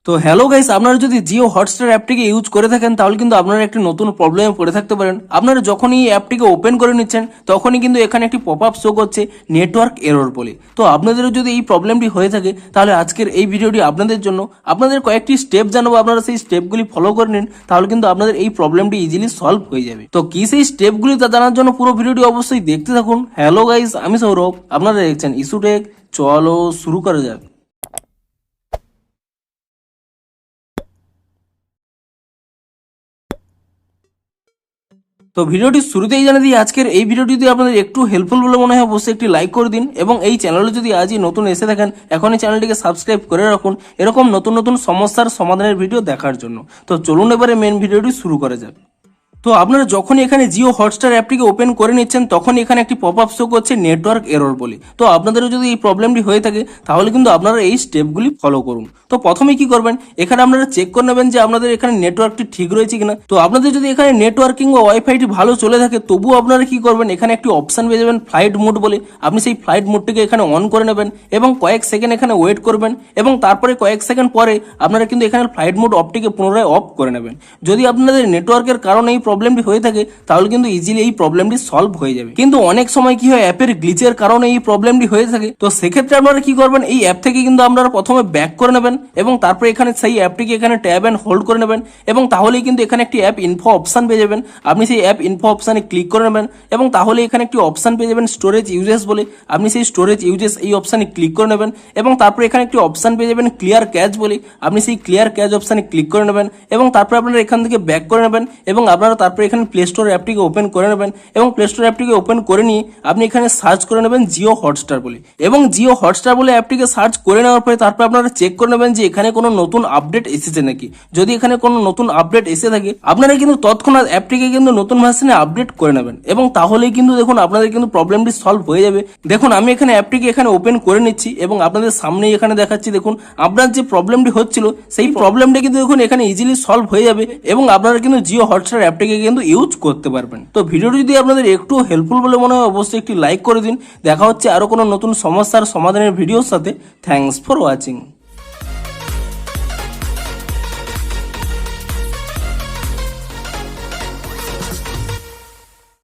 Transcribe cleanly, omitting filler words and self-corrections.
তো hello guys, আপনারা যদি জিও হটস্টার অ্যাপটিকে ইউজ করে থাকেন তাহলে কিন্তু আপনারা একটি নতুন প্রবলেমে পড়ে থাকতে পারেন। আপনারা যখনই এই অ্যাপটিকে ওপেন করে নিচ্ছেন তখনই কিন্তু এখানে একটি পপআপ শো করছে নেটওয়ার্ক এরর বলে। তো আপনাদেরও যদি এই প্রবলেমটি হয়ে থাকে তাহলে আজকের এই ভিডিওটি আপনাদের জন্য। আপনাদের কয়েকটি স্টেপ জানাবো, আপনারা সেই স্টেপগুলি ফলো করে নিন, তাহলে কিন্তু আপনাদের এই প্রবলেমটি ইজিলি সলভ হয়ে যাবে। তো কি সেই স্টেপগুলি তা জানার জন্য পুরো ভিডিওটি অবশ্যই দেখতে থাকুন। হ্যালো গাইস, আমি সৌরভ, আপনারা দেখছেন ইস্যু টেক। চলো শুরু করা যাক। তো ভিডিওটি শুরুতেই জানিয়ে দিই, আজকের এই ভিডিওটি যদি আপনাদের একটু হেল্পফুল বলে মনে হয় অবশ্যই একটি লাইক করে দিন, এবং এই চ্যানেলে যদি আজই নতুন এসে থাকেন এখনই চ্যানেলটিকে সাবস্ক্রাইব করে রাখুন এরকম নতুন নতুন সমস্যার সমাধানের ভিডিও দেখার জন্য। তো চলুন এবারে মেন ভিডিওটি শুরু করা যাক। তো আপনারা যখনই এখানে জিও হটস্টার অ্যাপটিকে ওপেন করে নিচ্ছেন তখনই এখানে একটি পপআপ শো করছে নেটওয়ার্ক এরর বলে। তো আপনাদেরও যদি এই প্রবলেমটি হয়ে থাকে তাহলে কিন্তু আপনারা এই স্টেপগুলি ফলো করুন। তো প্রথমে কি করবেন, এখানে আপনারা চেক করে নেবেন যে আপনাদের এখানে নেটওয়ার্কটি ঠিক রয়েছে কিনা। তো আপনাদের যদি এখানে নেটওয়ার্কিং বা ওয়াইফাইটি ভালো চলে থাকে তবুও আপনারা কি করবেন, এখানে একটি অপশন পেয়ে যাবেন ফ্লাইট মোড বলে। আপনি সেই ফ্লাইট মোডটিকে এখানে অন করে নেবেন এবং কয়েক সেকেন্ড এখানে ওয়েট করবেন, এবং তারপরে কয়েক সেকেন্ড পরে আপনারা কিন্তু এখানে ফ্লাইট মোড অফটিকে পুনরায় অফ করে নেবেন। যদি আপনাদের নেটওয়ার্কের কারণে এই প্রবলেমটি হয়ে থাকে তাহলে কিন্তু ইজিলি এই প্রবলেমটি সলভ হয়ে যাবে। কিন্তু অনেক সময় কি হয়, অ্যাপের গ্লিচের কারণে এই প্রবলেমটি হয়ে থাকে। তো সেক্ষেত্রে আপনারা কি করবেন, এই অ্যাপ থেকে কিন্তু আপনারা প্রথমে ব্যাক করে নেবেন এবং তারপরে এখানে সেই অ্যাপটিকে এখানে ট্যাব এন্ড হোল্ড করে নেবেন, এবং তাহলেই কিন্তু এখানে একটি অ্যাপ ইনফো অপশন পেয়ে যাবেন। আপনি সেই অ্যাপ ইনফো অপশনে ক্লিক করে নেবেন এবং তাহলে এখানে একটি অপশন পেয়ে যাবেন স্টোরেজ ইউজেস বলে। আপনি সেই স্টোরেজ ইউজেস এই অপশনে ক্লিক করে নেবেন এবং তারপরে এখানে একটি অপশন পেয়ে যাবেন ক্লিয়ার ক্যাচ বলে। আপনি সেই ক্লিয়ার ক্যাচ অপশনে ক্লিক করে নেবেন এবং তারপরে আপনারা এখান থেকে ব্যাক করে নেবেন এবং আপনারা তারপরে এখানে প্লে স্টোর অ্যাপটিকে ওপেন করে নেবেন এবং প্লে স্টোর অ্যাপটিকে ওপেন করে নিয়ে আপনি এখানে সার্চ করে নেবেন জিও হটস্টার বলে, এবং জিও হটস্টার বলে অ্যাপটিকে সার্চ করে নেওয়ার পরে তারপর আপনারা চেক করে নেবেন যে এখানে কোনো নতুন আপডেট এসেছে নাকি। যদি এখানে কোনো নতুন আপডেট এসে থাকে আপনারা কিন্তু তৎক্ষণাৎ অ্যাপটিকে কিন্তু নতুন ভার্সনে আপডেট করে নেবেন, এবং তাহলেই কিন্তু দেখুন আপনাদের কিন্তু প্রবলেমটি সলভ হয়ে যাবে। দেখুন আমি এখানে অ্যাপটিকে এখানে ওপেন করে নিচ্ছি এবং আপনাদের সামনেই এখানে দেখাচ্ছি। দেখুন আপনার যে প্রবলেমটি হচ্ছিল সেই প্রবলেমটা কিন্তু দেখুন এখানে ইজিলি সলভ হয়ে যাবে, এবং আপনারা কিন্তু জিও হটস্টার অ্যাপটিকে কিন্তু ইউজ করতে পারবেন। তো ভিডিওটি যদি আপনাদের একটু হেল্পফুল বলে মনে হয় অবশ্যই একটি লাইক করে দিন। দেখা হচ্ছে আরো কোনো নতুন সমস্যার সমাধানের ভিডিওর সাথে। Thanks for watching.